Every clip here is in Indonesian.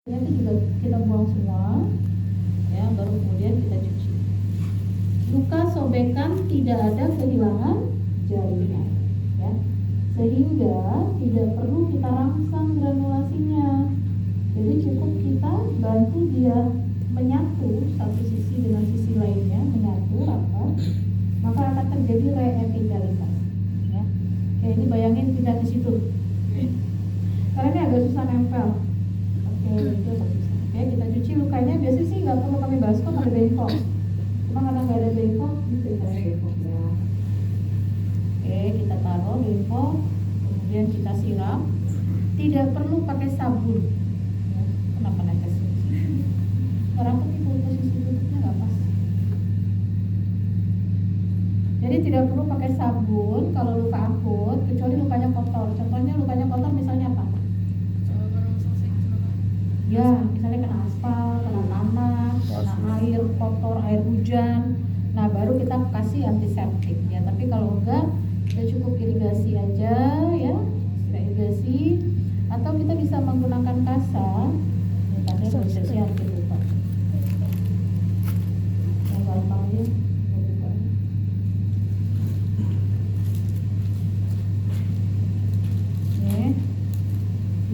Nanti juga kita buang semua, ya, baru kemudian kita cuci. Luka sobekan tidak ada kehilangan jaringan, ya, sehingga tidak perlu kita rangsang granulasinya. Jadi cukup kita bantu dia menyatu satu sisi dengan sisi lainnya, menyatu rapat, maka akan terjadi reepitelitas. Ya. Oke, ini bayangin tidak di situ. Karena ini agak susah nempel. Oke, itu agak susah. Oke, kita cuci lukanya. Biasanya sih nggak perlu pakai baskom, ada bengkok. Cuma karena nggak ada bengkok, bisa pakai bengkok ya. Oke, kita taruh bengkok, kemudian kita siram. Tidak perlu pakai sabun. Ya, kenapa netes? Orang ketipu posisi tutupnya nggak pas. Jadi tidak perlu pakai sabun kalau luka akut, kecuali lukanya kotor. Contohnya lukanya kotor misalnya apa? Ya, misalnya kena aspal, kena tanah, kena air kotor, air hujan. Nah, baru kita kasih antiseptik ya. Tapi kalau enggak, kita cukup irigasi aja ya, kita irigasi. Atau kita bisa menggunakan kasa. Ini tadi prosesnya anti luka. Yang gampang aja.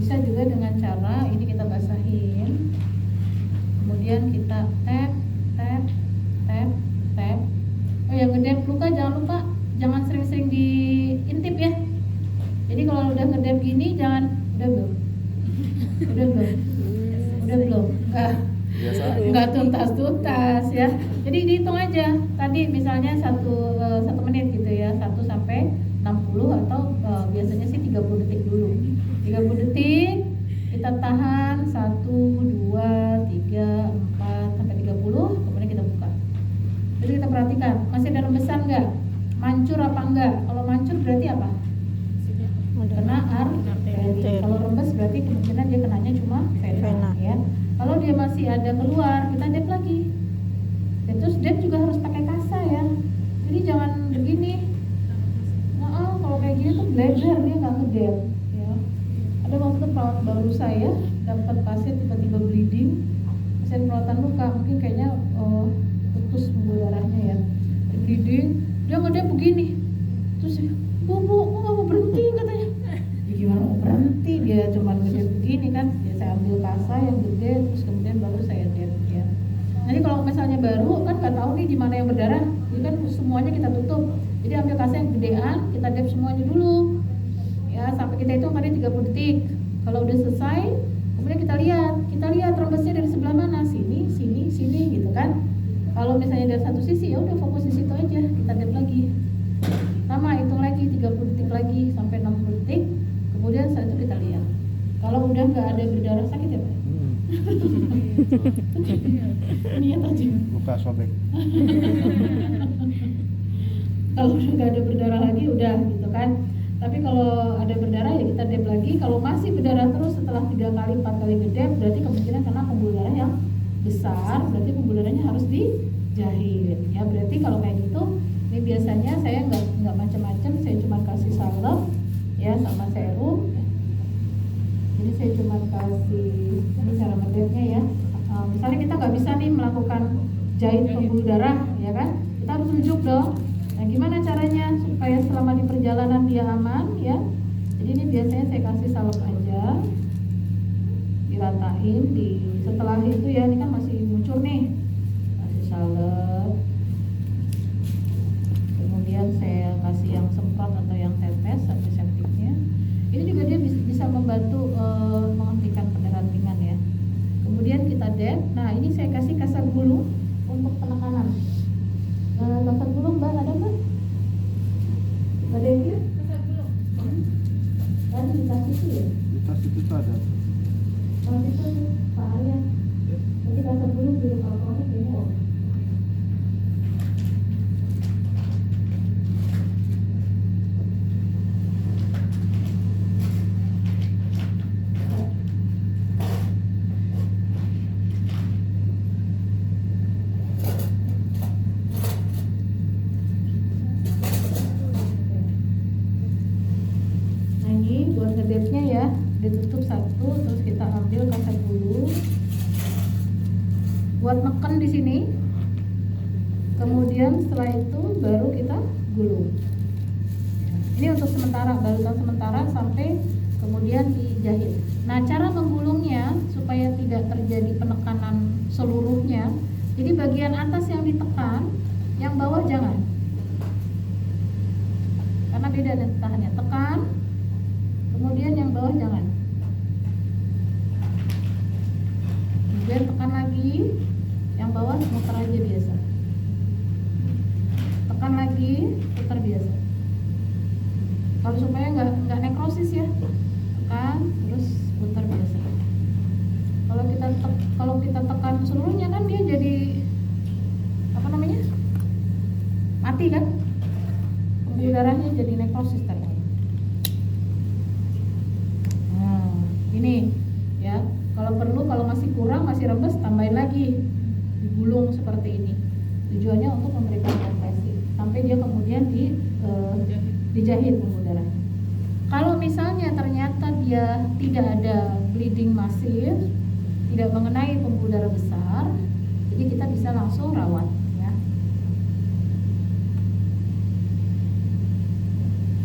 Bisa juga dengan cara ini kita basahin, kemudian kita tap. Oh ya, ngedep luka jangan sering-sering diintip ya. Jadi kalau udah ngedep gini jangan udah belum nggak tuntas ya. Jadi dihitung aja. Tadi misalnya 1 menit gitu ya, 1 sampai 60 atau biasanya sih 30 detik dulu. 30 detik kita tahan 1, 2, 3, 4 sampai 30, kemudian kita buka. Jadi kita perhatikan masih ada rembesan nggak, mancur apa enggak. Kalau mancur berarti apa? Kena arteri. Kalau rembes berarti kemungkinan dia kenanya cuma vena ya. Kalau dia masih ada keluar, kita dep lagi. Dan terus dep juga harus pakai kasa ya. Jadi jangan begini. Kalau kayak gini tuh bleeder, dia nggak ngedep. Ada waktu perawat baru saya dapat pasien tiba-tiba bleeding, pasien perawatan luka, mungkin kayaknya putus pembuluh darahnya ya, bleeding, dia ngedep begini, terus bu kok nggak mau berhenti katanya, ya gimana mau berhenti, dia cuma ngedep begini kan, ya saya ambil kasa yang gede, terus kemudian baru saya dep ya. Jadi kalau misalnya baru kan nggak tahu nih di mana yang berdarah, jadi kan semuanya kita tutup, jadi ambil kasa yang gedean, kita dep semuanya dulu. Ya, sampai kita hitung tadi 30 detik. Kalau udah selesai, kemudian kita lihat rembesnya dari sebelah mana, sini gitu kan. Kalau misalnya dari satu sisi, ya udah fokus di situ aja, kita dep lagi. Sama, hitung lagi 30 detik lagi sampai 60 detik. Kemudian setelah itu kita lihat. Kalau udah nggak ada berdarah sakit ya Pak? Niat aja. Luka sobek. Kalau udah nggak ada berdarah lagi, udah gitu kan. Tapi kalau ada berdarah ya kita dep lagi. Kalau masih berdarah terus setelah 3 kali 4 kali ngedep, berarti kemungkinan kena pembuluh darah yang besar, berarti pembuluh darahnya harus dijahit. Ya berarti kalau kayak gitu, ini biasanya saya nggak macam-macam, saya cuma kasih salep ya sama serum. Jadi saya cuma kasih ini cara ngedepnya ya. Misalnya kita nggak bisa nih melakukan jahit pembuluh darah, ya kan? Kita harus rujuk dong. Nah, gimana caranya supaya selama di perjalanan dia aman ya? Jadi ini biasanya saya kasih salep aja, diratain setelah itu ya, ini kan masih muncul nih, kasih salep. Kemudian saya kasih yang semprot atau yang tetes antiseptiknya. Ini juga dia bisa membantu menghentikan pendarahan ringan ya. Kemudian kita dep. Nah, ini saya kasih kasa gulung untuk penekanan. Kasa gulung Mbak, ada Mbak? Ada yang dia? Kasa gulung kan di tas itu ya? Di tas itu ada. Tas itu Pak Arya. Nanti kasa gulung di rumah proses ini. buat neken di sini. Kemudian setelah itu baru kita gulung. Ini untuk sementara, balutan sementara sampai kemudian dijahit. Nah, cara menggulungnya supaya tidak terjadi penekanan seluruhnya. Jadi bagian atas yang ditekan, yang bawah jangan. Karena beda dan tahannya. Tekan, kemudian yang bawah jangan. Kemudian tekan lagi, yang bawah muter aja biasa. Tekan lagi, putar biasa. Kalau supaya nggak nekrosis ya, tekan terus putar biasa. Kalau kita tekan seluruhnya kan dia jadi apa namanya, mati kan, pembuluh darahnya jadi nekrosis tadi. Nah ini ya, kalau perlu, kalau masih kurang, masih rembes, tambahin lagi, digulung seperti ini. Tujuannya untuk memberikan kompresi sampai dia kemudian dijahit pembuluh darahnya. Kalau misalnya ternyata dia tidak ada bleeding masif, tidak mengenai pembuluh darah besar, jadi kita bisa langsung rawat ya.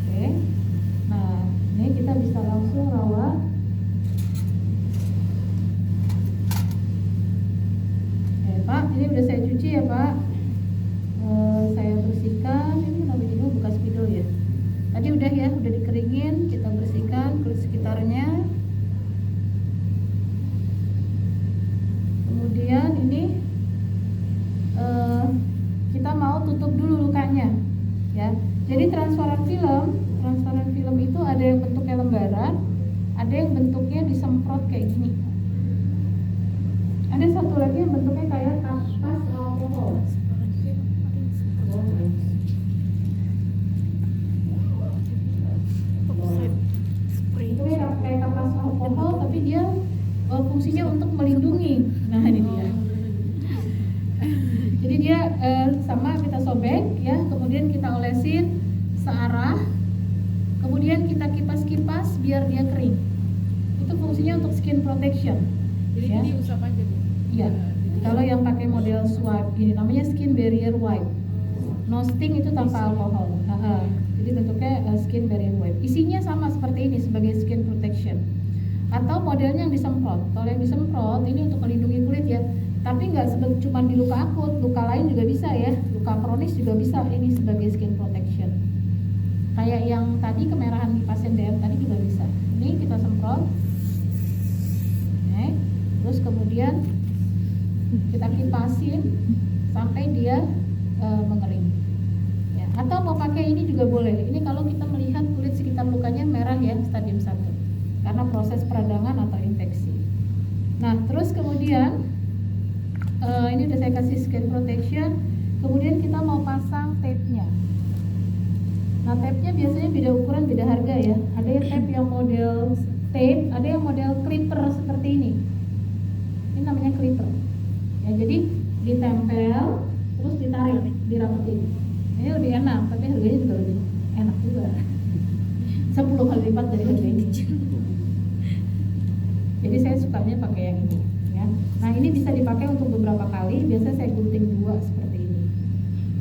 Oke. Nah, ini kita bisa langsung rawat. Pak, ini udah saya cuci ya Pak. Saya bersihkan. Ini kenapa jadi bekas spidol ya? Tadi udah ya, udah dikeringin, kita bersihkan kulit sekitarnya. Kemudian ini kita mau tutup dulu lukanya, ya. Jadi transparan film itu ada yang bentuknya lembaran, ada yang bentuknya disemprot kayak gini. Ada satu lagi yang bentuknya kayak kapas alkohol. Itu kayak kapas alkohol, tapi dia fungsinya untuk melindungi. Nah ini dia. Jadi dia sama kita sobek ya, kemudian kita olesin searah, kemudian kita kipas-kipas biar dia kering. Itu fungsinya untuk skin protection. Jadi ya. diusap aja Bu? Iya. Kalau yang pakai model swipe ini namanya skin barrier wipe. No sting itu tanpa alkohol. Jadi bentuknya skin barrier wipe. Isinya sama seperti ini sebagai skin protection. Atau modelnya yang disemprot. Kalau yang disemprot ini untuk melindungi kulit ya. Tapi nggak cuma di luka akut, luka lain juga bisa ya. Luka kronis juga bisa ini sebagai skin protection. Kayak yang tadi kemerahan di pasien DM tadi juga bisa. Ini kita semprot. Oke. Terus kemudian kita kipasin sampai dia mengering. Ya. Atau mau pakai ini juga boleh. Ini kalau kita melihat kulit sekitar lukanya merah ya, stadium 1. Karena proses peradangan atau infeksi. Nah, terus kemudian ini udah saya kasih skin protection. Kemudian kita mau pasang tape-nya. Nah, tape-nya biasanya beda ukuran, beda harga ya. Ada yang tape yang model tape, ada yang model clipper seperti ini. Ini namanya clipper. Ya, jadi ditempel, terus ditarik, dirapetin. Ini lebih enak, tapi harganya juga lebih enak juga. 10 kali lipat dari harga ini. Jadi saya sukanya pakai yang ini ya. Nah, ini bisa dipakai untuk beberapa kali, biasa saya gunting 2 seperti ini.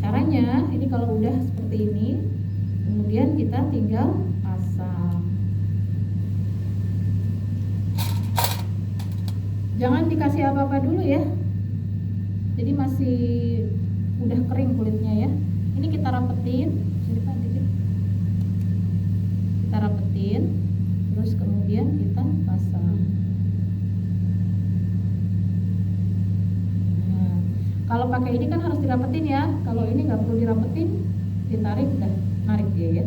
Caranya, ini kalau udah seperti ini, kemudian kita tinggal pasang. Jangan dikasih apa-apa dulu ya. Jadi masih udah kering kulitnya ya. Ini kita rapetin, kita rapetin, terus kemudian kita pasang. Nah, kalau pakai ini kan harus dirapetin ya. Kalau ini nggak perlu dirapetin, ditarik udah narik dia ya.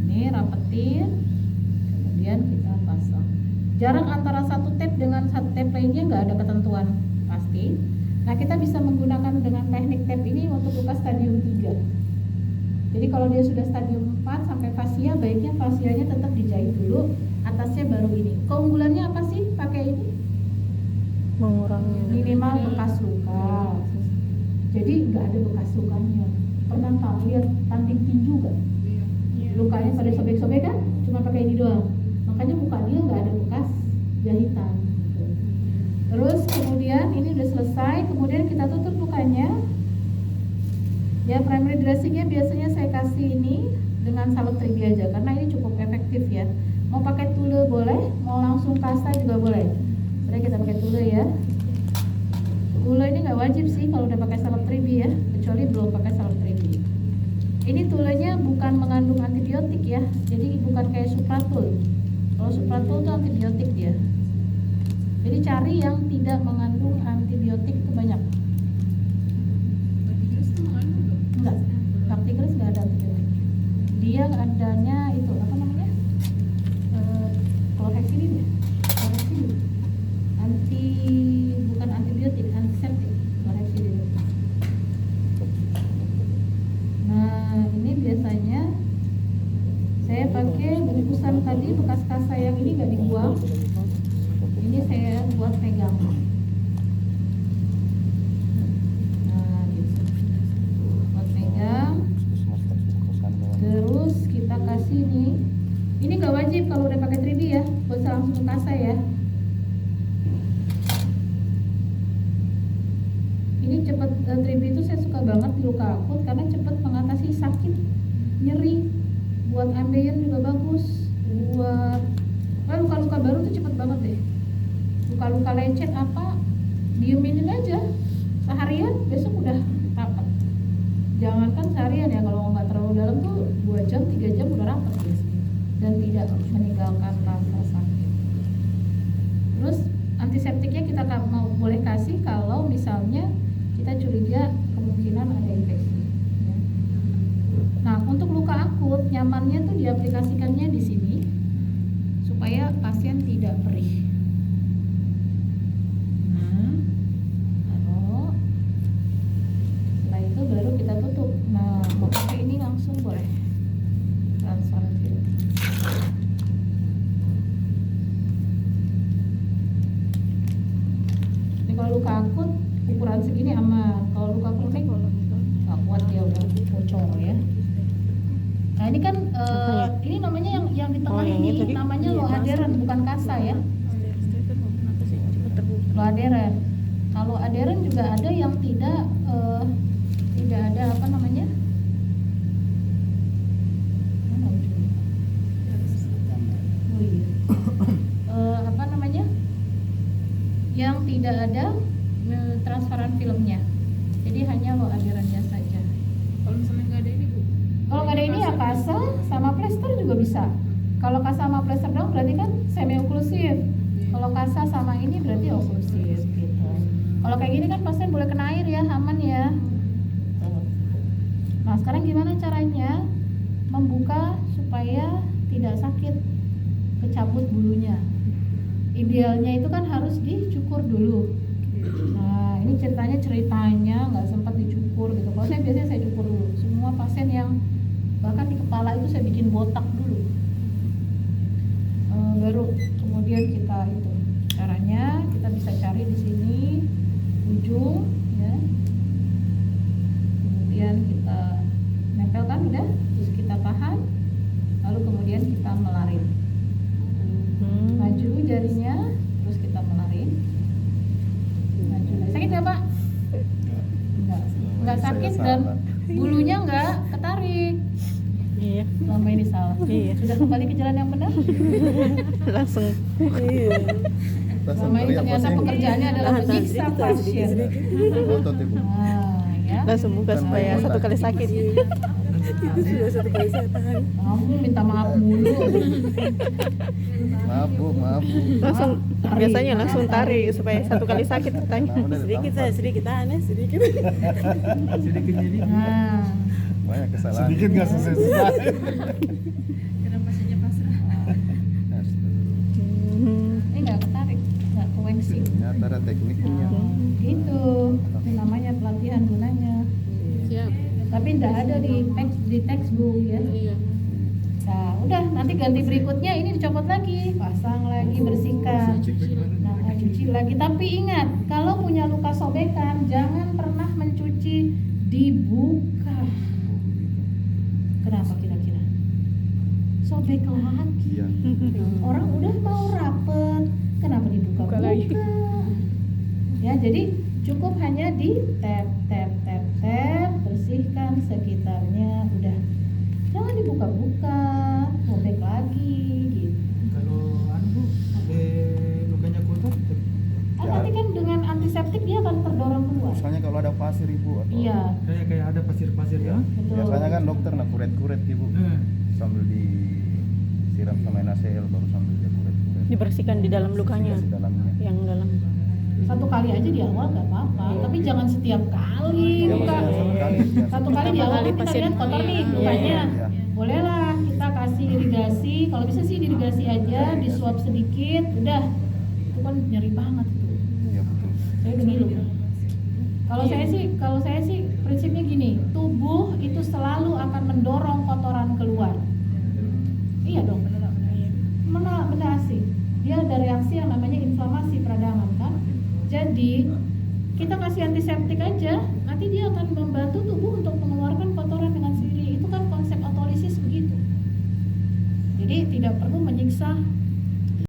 Ini rapetin, kemudian kita pasang. Jarak antara satu tape dengan satu tape lainnya nggak ada ketentuan pasti. Nah, kita bisa menggunakan dengan teknik tape ini untuk luka stadium 3. Jadi kalau dia sudah stadium 4 sampai fasia, baiknya fasianya tetap dijahit dulu, atasnya baru ini. Keunggulannya apa sih pakai ini? Mengurangi Minimal bekas luka. Jadi nggak ada bekas lukanya. Pernah tahu lihat tanding tinju nggak? Lukanya pada sobek-sobek kan? Cuma pakai ini doang. Makanya muka dia nggak ada bekas jahitan. selesai, kemudian kita tutup lukanya. Ya, primary dressingnya biasanya saya kasih ini dengan salep 3B aja karena ini cukup efektif ya. Mau pakai tule boleh, mau langsung kasa juga boleh. Sebenarnya kita pakai tule ya. Tule ini nggak wajib sih kalau udah pakai salep 3B ya, kecuali belum pakai salep 3B. Ini tulenya bukan mengandung antibiotik ya, jadi bukan kayak Supratul. Kalau Supratul itu antibiotik dia. Jadi cari yang tidak mengandung antibiotik itu banyak. Enggak, Bactigras nggak ada antibiotik. Dia adanya itu apa namanya? Chlorhexidin ya? Chlorhexidin. Bukan antibiotik, antiseptik. Chlorhexidin. Nah, ini biasanya saya pakai bungkusan tadi bekas kasa yang ini nggak dibuang. Ini saya buat pegang. Nah, gitu. Buat pegang. Terus kita kasih nih. Ini nggak wajib kalau udah pakai 3B ya, bisa langsung kasa ya. Ini cepet 3B itu saya suka banget di luka akut karena cepet mengatasi sakit, nyeri. Buat ambeien juga bagus. Buat luka-luka baru tuh cepet banget deh. Luka-luka lecet apa, diuminin aja seharian, besok udah rapat. Jangankan seharian ya, kalau nggak terlalu dalam tuh 2 jam, 3 jam udah rapat biasanya. Dan tidak meninggalkan rasa sakit. Terus antiseptiknya kita boleh kasih kalau misalnya kita curiga kemungkinan ada infeksi ya. Nah, untuk luka akut nyamannya tuh diaplikasikannya di sini supaya pasien tidak perih. Setelah itu baru kita tutup. Nah, mau pakai ini langsung boleh. Transparent film. Ini kalau luka akut ukuran segini aman. Kalau luka kronik nggak kuat dia udah bocor ya. Nah, ini kan ini namanya yang di tengah yang ini itu tadi. namanya loaderen, bukan kasa ya. Loaderen. Kalau aderen juga ada yang tidak ada apa namanya? Mana ujungnya? Oh iya. Apa namanya? Yang tidak ada transparan filmnya. Jadi hanya loaderannya saja. Kalau misalnya nggak ada ini Bu? Kalau nggak ada ini ya kasa sama plester juga bisa. Kalau kasa sama plester dong berarti kan semi oklusif. Kalau kasa sama ini berarti oklusif gitu. Kalau kayak gini kan pasien boleh kena air ya, aman ya. Nah, sekarang gimana caranya membuka supaya tidak sakit, kecabut bulunya? Idealnya itu kan harus dicukur dulu. Nah, ini ceritanya nggak sempat dicukur gitu. Kalau saya biasanya saya cukur dulu. Semua pasien yang bahkan di kepala itu saya bikin botak dulu. Baru kemudian kita itu caranya kita bisa cari di sini ujung ya. Kemudian kita nempelkan udah, terus kita tahan, lalu kemudian kita melarin. Maju jarinya, terus kita melarin. Maju lagi. Sakit nggak Pak? Nggak sakit dan bulunya nggak ketarik. Iya. Selama ini salah. Iya. Sudah kembali ke jalan yang benar. Langsung. Iya. Selama ini ternyata pekerjaannya adalah menyiksa pasien. Nah, ya. Langsung buka supaya satu kali sakit. Itu sudah satu kali saya tahan. Kamu minta maaf mulu. Maaf Bu. Langsung biasanya langsung tarik supaya satu kali sakit katanya. Sedikit aneh, sedikit. Sedikit jadi. Nah, Banyak kesalahan. Sedikit nggak selesai. Karena pasiennya pasrah. ini nggak ketarik, nggak ke waxing. Ternyata ada tekniknya. Nah, gitu. Itu namanya pelatihan gunanya. Siap. Tapi nggak ada di textbook ya. Iya. Nah, udah nanti ganti berikutnya ini dicopot lagi, pasang lagi, bersihkan. Nah, cuci lagi. Tapi ingat, kalau punya luka sobekan, jangan pernah mencuci dibuka. Kenapa kira-kira? Sobek lagi. Iya. Orang udah mau rapet, kenapa dibuka-buka? Buka lagi. Ya, jadi Cukup hanya di tap, bersihkan sekitarnya, udah. Jangan dibuka-buka, robek lagi gitu. Kalau anu Bu, lukanya kotor, Ya. Nanti kan dengan antiseptik dia akan terdorong keluar. Misalnya kalau ada pasir ibu atau Iya, kayak ada pasir-pasir ya. betul. biasanya kan dokter nak kuret-kuret ibu sambil disiram sama NaCl baru sambil dia kuret-kuret. Dibersihkan di dalam lukanya, Di dalamnya. yang dalam. Satu kali aja di awal nggak apa-apa, tapi jangan setiap kali Ya, buka. maksudnya satu kali. Ya, Satu kali di awal Kali kita pasien. lihat kotor nih Iya. lukanya. Iya. Bolehlah kita kasih irigasi, kalau bisa sih irigasi aja, disuap sedikit, udah. Itu kan nyeri banget itu. Iya betul. Saya udah ngilu. Kalau saya sih prinsipnya gini, tubuh itu selalu akan mendorong kotoran keluar. Iya dong, benar sih. Dia ada reaksi yang namanya inflamasi peradangan kan. Jadi kita kasih antiseptik aja, nanti dia akan membantu tubuh untuk mengeluarkan kotoran dengan sendiri. Itu kan konsep otolisis begitu. Jadi tidak perlu menyiksa